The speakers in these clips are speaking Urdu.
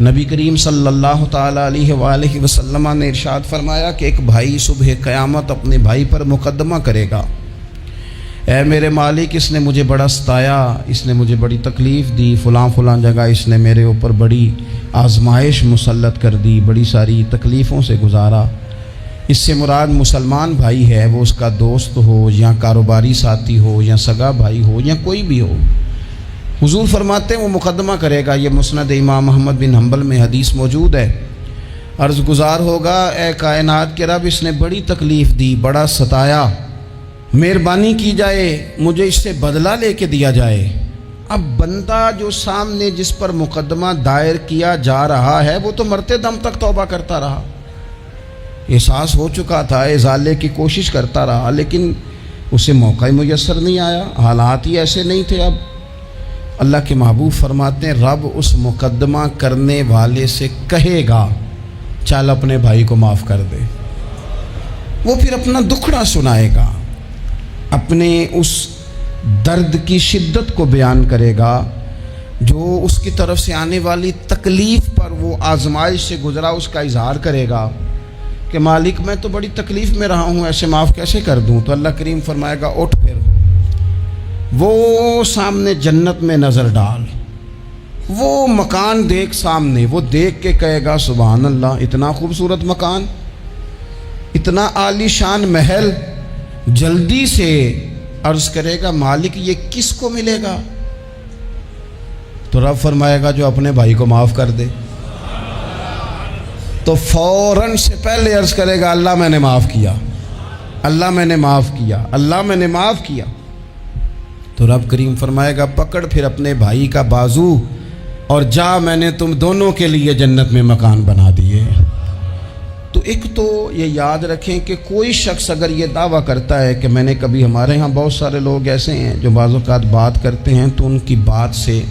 نبی کریم صلی اللہ تعالیٰ علیہ وآلہ وسلم نے ارشاد فرمایا کہ ایک بھائی صبح قیامت اپنے بھائی پر مقدمہ کرے گا، اے میرے مالک، اس نے مجھے بڑا ستایا، اس نے مجھے بڑی تکلیف دی، فلاں جگہ اس نے میرے اوپر بڑی آزمائش مسلط کر دی، بڑی ساری تکلیفوں سے گزارا۔ اس سے مراد مسلمان بھائی ہے، وہ اس کا دوست ہو یا کاروباری ساتھی ہو یا سگا بھائی ہو یا کوئی بھی ہو۔ حضور فرماتے ہیں وہ مقدمہ کرے گا، یہ مسند امام احمد بن حنبل میں حدیث موجود ہے۔ عرض گزار ہوگا، اے کائنات کے رب، اس نے بڑی تکلیف دی، بڑا ستایا، مہربانی کی جائے مجھے اس سے بدلہ لے کے دیا جائے۔ اب بندہ جو سامنے جس پر مقدمہ دائر کیا جا رہا ہے وہ تو مرتے دم تک توبہ کرتا رہا، احساس ہو چکا تھا، ازالے کی کوشش کرتا رہا، لیکن اسے موقع میسر نہیں آیا، حالات ہی ایسے نہیں تھے۔ اب اللہ کے محبوب فرماتے ہیں رب اس مقدمہ کرنے والے سے کہے گا چل اپنے بھائی کو معاف کر دے۔ وہ پھر اپنا دکھڑا سنائے گا، اپنے اس درد کی شدت کو بیان کرے گا جو اس کی طرف سے آنے والی تکلیف پر وہ آزمائش سے گزرا، اس کا اظہار کرے گا کہ مالک میں تو بڑی تکلیف میں رہا ہوں، ایسے معاف کیسے کر دوں؟ تو اللہ کریم فرمائے گا اٹھ، پھر وہ سامنے جنت میں نظر ڈال، وہ مکان دیکھ سامنے، وہ دیکھ کے کہے گا سبحان اللہ، اتنا خوبصورت مکان، اتنا عالی شان محل۔ جلدی سے عرض کرے گا مالک یہ کس کو ملے گا؟ تو رب فرمائے گا جو اپنے بھائی کو معاف کر دے۔ تو فوراً سے پہلے عرض کرے گا اللہ میں نے معاف کیا، اللہ میں نے معاف کیا، اللہ میں نے معاف کیا۔ تو رب کریم فرمائے گا پکڑ پھر اپنے بھائی کا بازو اور جا، میں نے تم دونوں کے لیے جنت میں مکان بنا دیے۔ تو ایک تو یہ یاد رکھیں کہ کوئی شخص اگر یہ دعویٰ کرتا ہے کہ میں نے کبھی، ہمارے ہاں بہت سارے لوگ ایسے ہیں جو بعض اوقات بات کرتے ہیں تو ان کی بات سے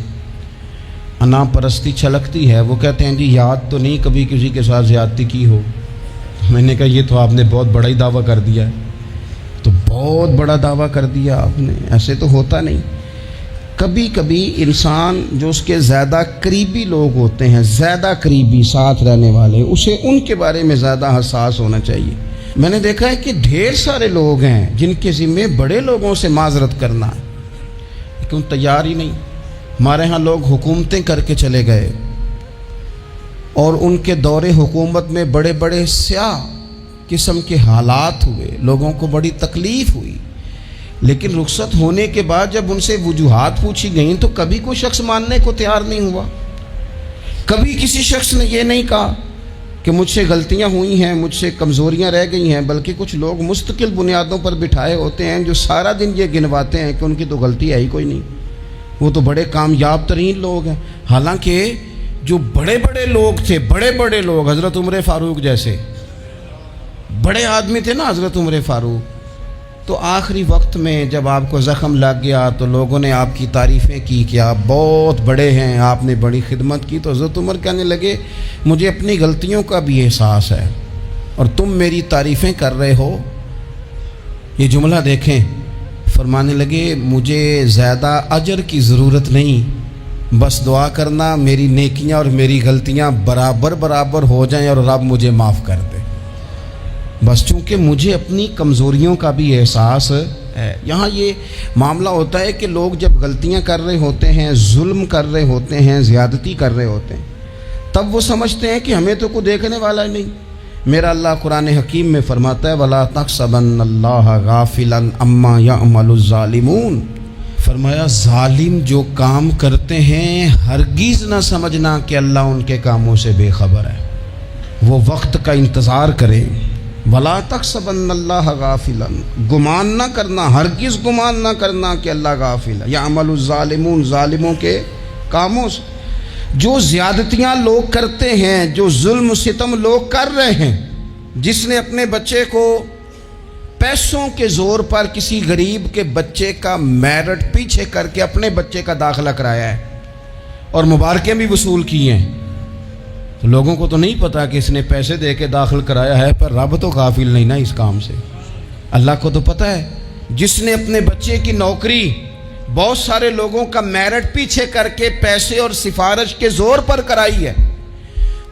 انا پرستی چھلکتی ہے، وہ کہتے ہیں جی یاد تو نہیں کبھی کسی کے ساتھ زیادتی کی ہو۔ میں نے کہا یہ تو آپ نے بہت بڑا ہی دعویٰ کر دیا ہے، تو بہت بڑا دعویٰ کر دیا آپ نے، ایسے تو ہوتا نہیں۔ کبھی کبھی انسان جو اس کے زیادہ قریبی لوگ ہوتے ہیں، زیادہ قریبی ساتھ رہنے والے، اسے ان کے بارے میں زیادہ حساس ہونا چاہیے۔ میں نے دیکھا ہے کہ ڈھیر سارے لوگ ہیں جن کے ذمے بڑے لوگوں سے معذرت کرنا ہے لیکن تیار ہی نہیں۔ ہمارے ہاں لوگ حکومتیں کر کے چلے گئے اور ان کے دور حکومت میں بڑے بڑے سیاہ قسم کے حالات ہوئے، لوگوں کو بڑی تکلیف ہوئی، لیکن رخصت ہونے کے بعد جب ان سے وجوہات پوچھی گئیں تو کبھی کوئی شخص ماننے کو تیار نہیں ہوا۔ کبھی کسی شخص نے یہ نہیں کہا کہ مجھ سے غلطیاں ہوئی ہیں، مجھ سے کمزوریاں رہ گئی ہیں، بلکہ کچھ لوگ مستقل بنیادوں پر بٹھائے ہوتے ہیں جو سارا دن یہ گنواتے ہیں کہ ان کی تو غلطی ہے ہی کوئی نہیں، وہ تو بڑے کامیاب ترین لوگ ہیں۔ حالانکہ جو بڑے بڑے لوگ تھے، بڑے بڑے لوگ، حضرت عمر فاروق جیسے بڑے آدمی تھے نا حضرت عمر فاروق، تو آخری وقت میں جب آپ کو زخم لگ گیا تو لوگوں نے آپ کی تعریفیں کی کہ آپ بہت بڑے ہیں، آپ نے بڑی خدمت کی، تو حضرت عمر کہنے لگے مجھے اپنی غلطیوں کا بھی احساس ہے اور تم میری تعریفیں کر رہے ہو۔ یہ جملہ دیکھیں، فرمانے لگے مجھے زیادہ اجر کی ضرورت نہیں، بس دعا کرنا میری نیکیاں اور میری غلطیاں برابر ہو جائیں اور رب مجھے معاف کر دے، بس چونکہ مجھے اپنی کمزوریوں کا بھی احساس ہے۔ یہاں یہ معاملہ ہوتا ہے کہ لوگ جب غلطیاں کر رہے ہوتے ہیں، ظلم کر رہے ہوتے ہیں، زیادتی کر رہے ہوتے ہیں، تب وہ سمجھتے ہیں کہ ہمیں تو کوئی دیکھنے والا نہیں۔ میرا اللہ قرآن حکیم میں فرماتا ہے وَلَا تَحْسَبَنَّ اللَّهَ غَافِلًا عَمَّا يَعْمَلُ الظَّالِمُونَ، فرمایا ظالم جو کام کرتے ہیں ہرگز نہ سمجھنا کہ اللہ ان کے کاموں سے بے خبر ہے، وہ وقت کا انتظار کریں۔ وَلَا تَحْسَبَنَّ اللَّهَ غَافِلًا، گمان نہ کرنا، ہرگز گمان نہ کرنا کہ اللہ غافل ہے، يَعْمَلُ الظَّالِمُونَ، ظالموں کے کاموں سے۔ جو زیادتیاں لوگ کرتے ہیں، جو ظلم و ستم لوگ کر رہے ہیں، جس نے اپنے بچے کو پیسوں کے زور پر کسی غریب کے بچے کا میرٹ پیچھے کر کے اپنے بچے کا داخلہ کرایا ہے اور مبارکیں بھی وصول کی ہیں، تو لوگوں کو تو نہیں پتا کہ اس نے پیسے دے کے داخل کرایا ہے، پر رب تو غافل نہیں نا اس کام سے، اللہ کو تو پتہ ہے۔ جس نے اپنے بچے کی نوکری بہت سارے لوگوں کا میرٹ پیچھے کر کے پیسے اور سفارش کے زور پر کرائی ہے،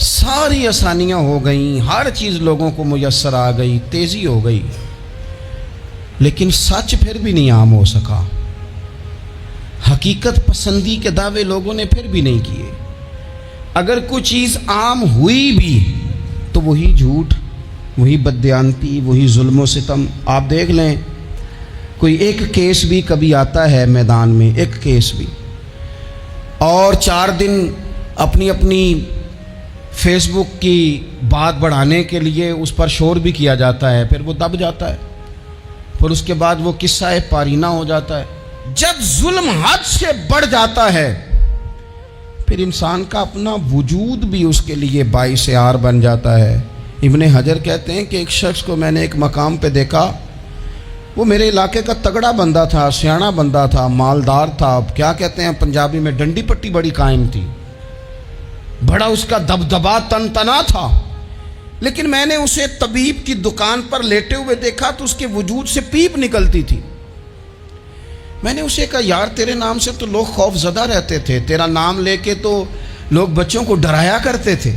ساری آسانیاں ہو گئیں، ہر چیز لوگوں کو میسر آ گئی، تیزی ہو گئی، لیکن سچ پھر بھی نہیں عام ہو سکا۔ حقیقت پسندی کے دعوے لوگوں نے پھر بھی نہیں کیے۔ اگر کوئی چیز عام ہوئی بھی تو وہی جھوٹ، وہی بددیانتی، وہی ظلم و ستم۔ آپ دیکھ لیں، کوئی ایک کیس بھی کبھی آتا ہے میدان میں، ایک کیس بھی، اور 4 دن اپنی اپنی فیس بک کی بات بڑھانے کے لیے اس پر شور بھی کیا جاتا ہے، پھر وہ دب جاتا ہے، پھر اس کے بعد وہ قصہ پارینہ ہو جاتا ہے۔ جب ظلم حد سے بڑھ جاتا ہے پھر انسان کا اپنا وجود بھی اس کے لیے باعث عار بن جاتا ہے۔ ابن حجر کہتے ہیں کہ ایک شخص کو میں نے ایک مقام پہ دیکھا، وہ میرے علاقے کا تگڑا بندہ تھا، سیاںا بندہ تھا، مالدار تھا، کیا کہتے ہیں پنجابی میں ڈنڈی پٹی بڑی قائم تھی، بڑا اس کا دبدبا تنتنا تھا، لیکن میں نے اسے طبیب کی دکان پر لیٹے ہوئے دیکھا تو اس کے وجود سے پیپ نکلتی تھی۔ میں نے اسے کہا یار تیرے نام سے تو لوگ خوف زدہ رہتے تھے، تیرا نام لے کے تو لوگ بچوں کو ڈرایا کرتے تھے،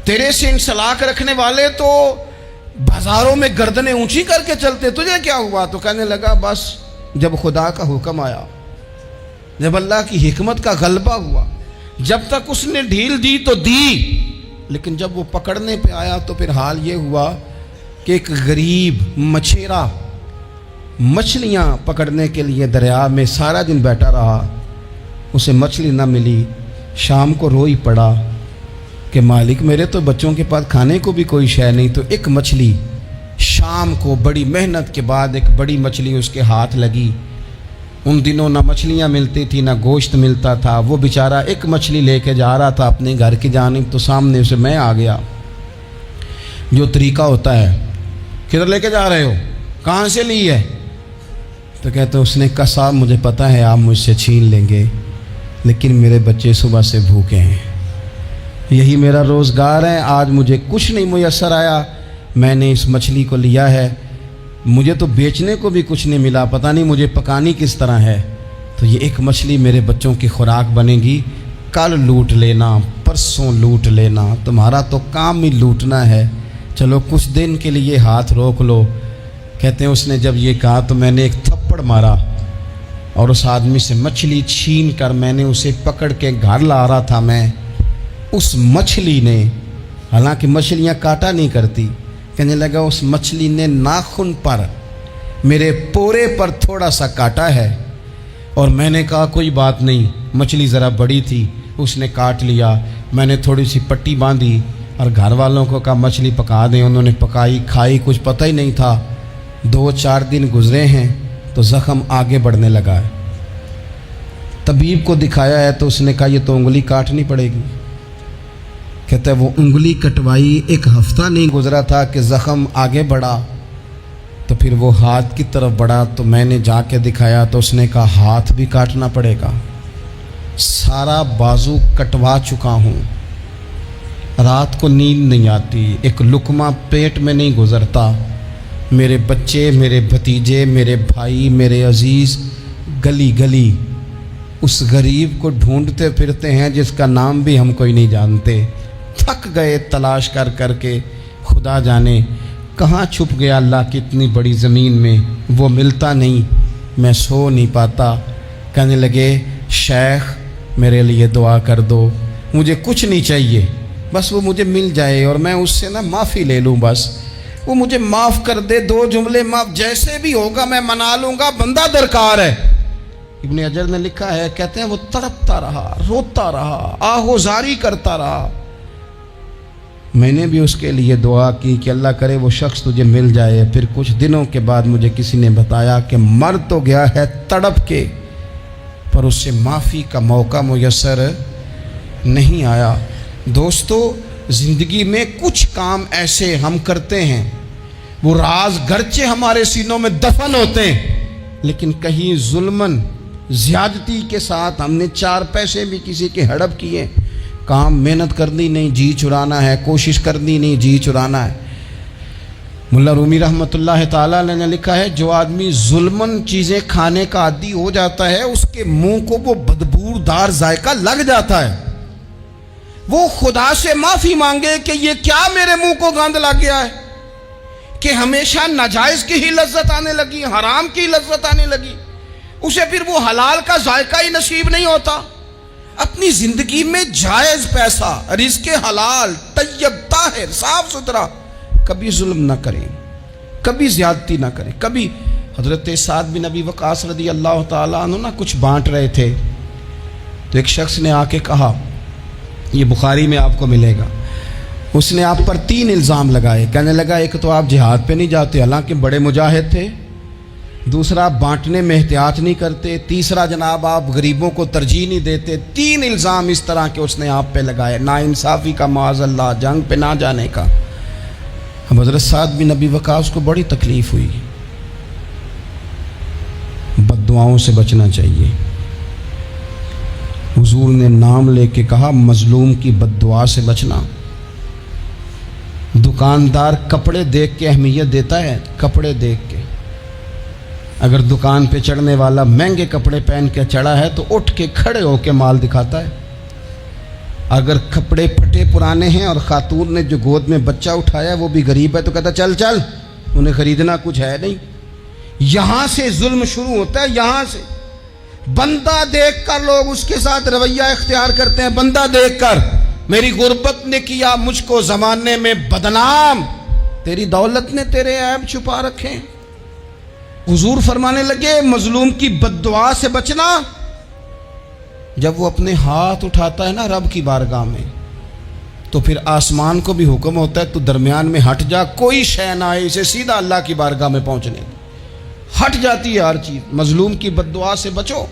تیرے سے انسلاک رکھنے والے تو بازاروں میں گردنیں اونچی کر کے چلتے، تجھے کیا ہوا؟ تو کہنے لگا بس جب خدا کا حکم آیا، جب اللہ کی حکمت کا غلبہ ہوا، جب تک اس نے ڈھیل دی تو دی، لیکن جب وہ پکڑنے پہ آیا تو پھر حال یہ ہوا کہ ایک غریب مچھیرا مچھلیاں پکڑنے کے لیے دریا میں سارا دن بیٹھا رہا، اسے مچھلی نہ ملی، شام کو روئی پڑا کہ مالک میرے تو بچوں کے پاس کھانے کو بھی کوئی شے نہیں۔ تو ایک مچھلی شام کو بڑی محنت کے بعد ایک بڑی مچھلی اس کے ہاتھ لگی۔ ان دنوں نہ مچھلیاں ملتی تھی نہ گوشت ملتا تھا، وہ بیچارہ ایک مچھلی لے کے جا رہا تھا اپنے گھر کی جانب، تو سامنے اسے میں آ گیا۔ جو طریقہ ہوتا ہے، کدھر لے کے جا رہے ہو، کہاں سے لی ہے؟ تو کہتے اس نے کہا صاحب مجھے پتہ ہے آپ مجھ سے چھین لیں گے، لیکن میرے بچے صبح سے بھوکے ہیں، یہی میرا روزگار ہے، آج مجھے کچھ نہیں میسر آیا، میں نے اس مچھلی کو لیا ہے، مجھے تو بیچنے کو بھی کچھ نہیں ملا، پتہ نہیں مجھے پکانی کس طرح ہے، تو یہ ایک مچھلی میرے بچوں کی خوراک بنے گی، کل لوٹ لینا، پرسوں لوٹ لینا، تمہارا تو کام ہی لوٹنا ہے، چلو کچھ دن کے لیے ہاتھ روک لو۔ کہتے ہیں اس نے جب یہ کہا تو میں نے ایک تھپڑ مارا اور اس آدمی سے مچھلی چھین کر میں نے اسے پکڑ کے گھر لا رہا تھا میں، اس مچھلی نے، حالانکہ مچھلیاں کاٹا نہیں کرتی، کہنے لگا اس مچھلی نے ناخن پر میرے پورے پر تھوڑا سا کاٹا ہے، اور میں نے کہا کوئی بات نہیں، مچھلی ذرا بڑی تھی، اس نے کاٹ لیا، میں نے تھوڑی سی پٹی باندھی اور گھر والوں کو کہا مچھلی پکا دیں، انہوں نے پکائی، کھائی، کچھ پتہ ہی نہیں تھا۔ 2-4 دن گزرے ہیں تو زخم آگے بڑھنے لگا ہے، طبیب کو دکھایا ہے تو اس نے کہا یہ تو انگلی کاٹنی پڑے گی۔ کہتا ہے وہ انگلی کٹوائی، 1 ہفتہ نہیں گزرا تھا کہ زخم آگے بڑھا، تو پھر وہ ہاتھ کی طرف بڑھا تو میں نے جا کے دکھایا تو اس نے کہا ہاتھ بھی کاٹنا پڑے گا، سارا بازو کٹوا چکا ہوں، رات کو نیند نہیں آتی، ایک لقمہ پیٹ میں نہیں گزرتا، میرے بچے، میرے بھتیجے، میرے بھائی، میرے عزیز گلی گلی اس غریب کو ڈھونڈتے پھرتے ہیں جس کا نام بھی ہم کوئی نہیں جانتے، تھک گئے تلاش کر کر کے، خدا جانے کہاں چھپ گیا اللہ کی اتنی بڑی زمین میں، وہ ملتا نہیں، میں سو نہیں پاتا۔ کہنے لگے شیخ میرے لیے دعا کر دو، مجھے کچھ نہیں چاہیے، بس وہ مجھے مل جائے اور میں اس سے معافی لے لوں، بس وہ مجھے معاف کر دے، 2 جملے معاف، جیسے بھی ہوگا میں منا لوں گا، بندہ درکار ہے۔ ابن حجر نے لکھا ہے، کہتے ہیں وہ تڑپتا رہا، روتا رہا، آہوزاری کرتا رہا، میں نے بھی اس کے لیے دعا کی کہ اللہ کرے وہ شخص تجھے مل جائے۔ پھر کچھ دنوں کے بعد مجھے کسی نے بتایا کہ مر تو گیا ہے تڑپ کے، پر اس سے معافی کا موقع میسر نہیں آیا۔ دوستو زندگی میں کچھ کام ایسے ہم کرتے ہیں، وہ راز گرچہ ہمارے سینوں میں دفن ہوتے ہیں، لیکن کہیں ظلمن زیادتی کے ساتھ ہم نے 4 پیسے بھی کسی کے ہڑپ کیے، کام محنت کرنی نہیں، جی چرانا ہے، کوشش کرنی نہیں، جی چرانا ہے۔ ملا رومی رحمۃ اللہ تعالیٰ نے لکھا ہے جو آدمی ظلمن چیزیں کھانے کا عادی ہو جاتا ہے اس کے منہ کو وہ بدبودار ذائقہ لگ جاتا ہے، وہ خدا سے معافی مانگے کہ یہ کیا میرے منہ کو گند لگ گیا ہے کہ ہمیشہ ناجائز کی ہی لذت آنے لگی، حرام کی لذت آنے لگی، اسے پھر وہ حلال کا ذائقہ ہی نصیب نہیں ہوتا۔ اپنی زندگی میں جائز پیسہ، رزق حلال، طیب، طاہر، صاف ستھرا، کبھی ظلم نہ کریں، کبھی زیادتی نہ کریں۔ کبھی حضرت سعد بن ابی وقاص رضی اللہ تعالیٰ عنہ نا کچھ بانٹ رہے تھے، تو ایک شخص نے آ کے کہا، یہ بخاری میں آپ کو ملے گا، اس نے آپ پر 3 الزام لگائے۔ کہنے لگا ایک تو آپ جہاد پہ نہیں جاتے حالانکہ بڑے مجاہد تھے، دوسرا آپ بانٹنے میں احتیاط نہیں کرتے، تیسرا جناب آپ غریبوں کو ترجیح نہیں دیتے۔ 3 الزام اس طرح کے اس نے آپ پہ لگائے، ناانصافی کا، معاذ اللہ، جنگ پہ نہ جانے کا۔ اب حضرت سعد بن ابی وقاص کو بڑی تکلیف ہوئی۔ بد دعاؤں سے بچنا چاہیے۔ حضور نے نام لے کے کہا مظلوم کی بد دعا سے بچنا۔ دکاندار کپڑے دیکھ کے اہمیت دیتا ہے، کپڑے دیکھ کے۔ اگر دکان پہ چڑھنے والا مہنگے کپڑے پہن کے چڑھا ہے تو اٹھ کے کھڑے ہو کے مال دکھاتا ہے۔ اگر کپڑے پھٹے پرانے ہیں اور خاتون نے جو گود میں بچہ اٹھایا وہ بھی غریب ہے تو کہتا چل چل، انہیں خریدنا کچھ ہے نہیں۔ یہاں سے ظلم شروع ہوتا ہے، یہاں سے۔ بندہ دیکھ کر لوگ اس کے ساتھ رویہ اختیار کرتے ہیں، بندہ دیکھ کر، میری غربت نے کیا مجھ کو زمانے میں بدنام، تیری دولت نے تیرے عیب چھپا رکھے۔ حضور فرمانے لگے مظلوم کی بد دعا سے بچنا۔ جب وہ اپنے ہاتھ اٹھاتا ہے نا رب کی بارگاہ میں تو پھر آسمان کو بھی حکم ہوتا ہے تو درمیان میں ہٹ جا، کوئی شے نہ آئے اسے سیدھا اللہ کی بارگاہ میں پہنچنے دے۔ ہٹ جاتی ہے ہر چیز۔ مظلوم کی بد دعا سے بچو۔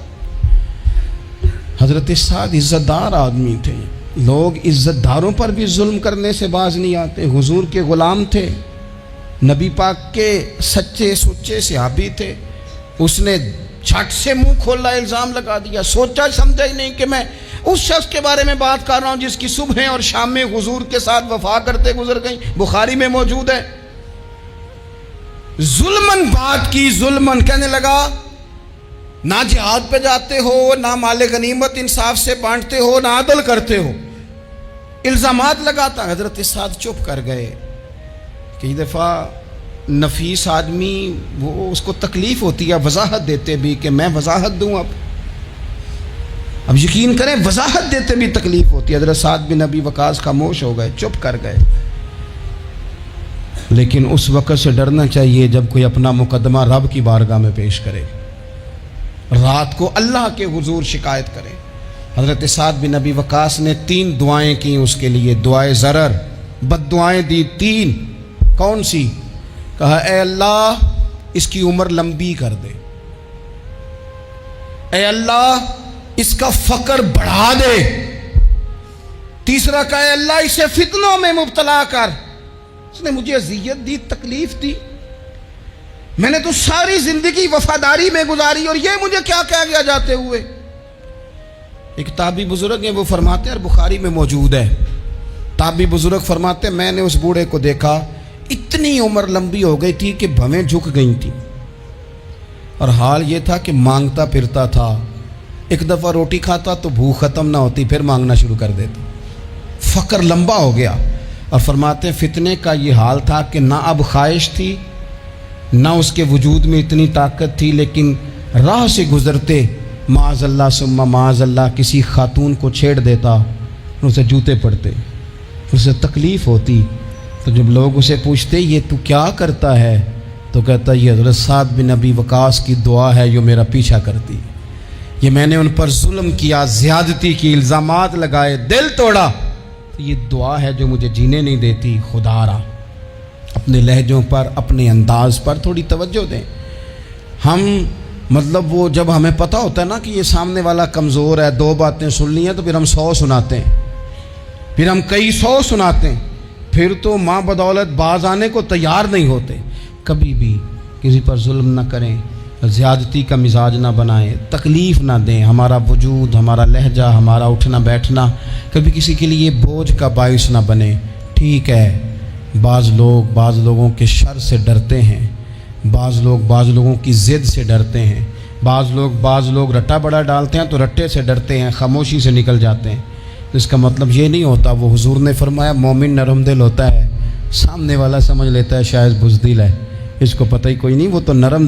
حضرت سعد عزت دار آدمی تھے، لوگ عزت داروں پر بھی ظلم کرنے سے باز نہیں آتے۔ حضور کے غلام تھے، نبی پاک کے سچے سچے صحابی تھے، اس نے جھٹ سے منہ کھولا الزام لگا دیا، سوچا سمجھا ہی نہیں کہ میں اس شخص کے بارے میں بات کر رہا ہوں جس کی صبح اور شام میں حضور کے ساتھ وفا کرتے گزر گئیں، بخاری میں موجود ہے۔ ظلمن بات کی، ظلمن کہنے لگا نہ جہاد پہ جاتے ہو، نہ مال غنیمت انصاف سے بانٹتے ہو، نہ عدل کرتے ہو، الزامات لگاتا۔ حضرت سعد چپ کر گئے۔ کئی دفعہ نفیس آدمی وہ اس کو تکلیف ہوتی ہے وضاحت دیتے بھی کہ میں وضاحت دوں، اب یقین کریں وضاحت دیتے بھی تکلیف ہوتی ہے۔ حضرت سعد بن ابی وقاص خاموش ہو گئے، چپ کر گئے۔ لیکن اس وقت سے ڈرنا چاہیے جب کوئی اپنا مقدمہ رب کی بارگاہ میں پیش کرے، رات کو اللہ کے حضور شکایت کرے۔ حضرت سعد بن ابی وقاص نے 3 دعائیں کی اس کے لیے، دعائے ضرر، بد دعائیں دی 3۔ کون سی؟ کہا اے اللہ اس کی عمر لمبی کر دے، اے اللہ اس کا فقر بڑھا دے۔ تیسرا کہا اے اللہ اسے فتنوں میں مبتلا کر، اس نے مجھے اذیت دی، تکلیف دی، میں نے تو ساری زندگی وفاداری میں گزاری اور یہ مجھے کیا کہہ گیا جاتے ہوئے۔ ایک تابعی بزرگ ہیں وہ فرماتے ہیں اور بخاری میں موجود ہے، تابعی بزرگ فرماتے ہیں میں نے اس بوڑھے کو دیکھا، اتنی عمر لمبی ہو گئی تھی کہ بھویں جھک گئی تھی اور حال یہ تھا کہ مانگتا پھرتا تھا، ایک دفعہ روٹی کھاتا تو بھوک ختم نہ ہوتی پھر مانگنا شروع کر دیتا، فقر لمبا ہو گیا۔ اور فرماتے ہیں فتنے کا یہ حال تھا کہ نہ اب خواہش تھی نہ اس کے وجود میں اتنی طاقت تھی، لیکن راہ سے گزرتے معاذ اللہ ثم معاذ اللہ کسی خاتون کو چھیڑ دیتا، اسے جوتے پڑتے، اسے تکلیف ہوتی۔ تو جب لوگ اسے پوچھتے یہ تو کیا کرتا ہے تو کہتا یہ حضرت سعد بن ابی وقاص کی دعا ہے جو میرا پیچھا کرتی، یہ میں نے ان پر ظلم کیا، زیادتی کی، الزامات لگائے، دل توڑا، تو یہ دعا ہے جو مجھے جینے نہیں دیتی۔ خدا را اپنے لہجوں پر، اپنے انداز پر تھوڑی توجہ دیں۔ ہم مطلب وہ جب ہمیں پتہ ہوتا ہے نا کہ یہ سامنے والا کمزور ہے، 2 باتیں سن لی ہیں تو پھر ہم 100 سناتے ہیں، پھر ہم کئی 100 سناتے ہیں، پھر تو ماں بدولت باز آنے کو تیار نہیں ہوتے۔ کبھی بھی کسی پر ظلم نہ کریں، زیادتی کا مزاج نہ بنائیں، تکلیف نہ دیں، ہمارا وجود، ہمارا لہجہ، ہمارا اٹھنا بیٹھنا کبھی کسی کے لیے بوجھ کا باعث نہ بنے۔ ٹھیک ہے بعض لوگوں کے شر سے ڈرتے ہیں، بعض لوگوں کی ضد سے ڈرتے ہیں، بعض لوگ رٹا بڑا ڈالتے ہیں تو رٹے سے ڈرتے ہیں، خاموشی سے نکل جاتے ہیں، تو اس کا مطلب یہ نہیں ہوتا وہ حضور نے فرمایا مومن نرم دل ہوتا ہے، سامنے والا سمجھ لیتا ہے شاید بزدل ہے، اس کو پتہ ہی کوئی نہیں، وہ تو نرم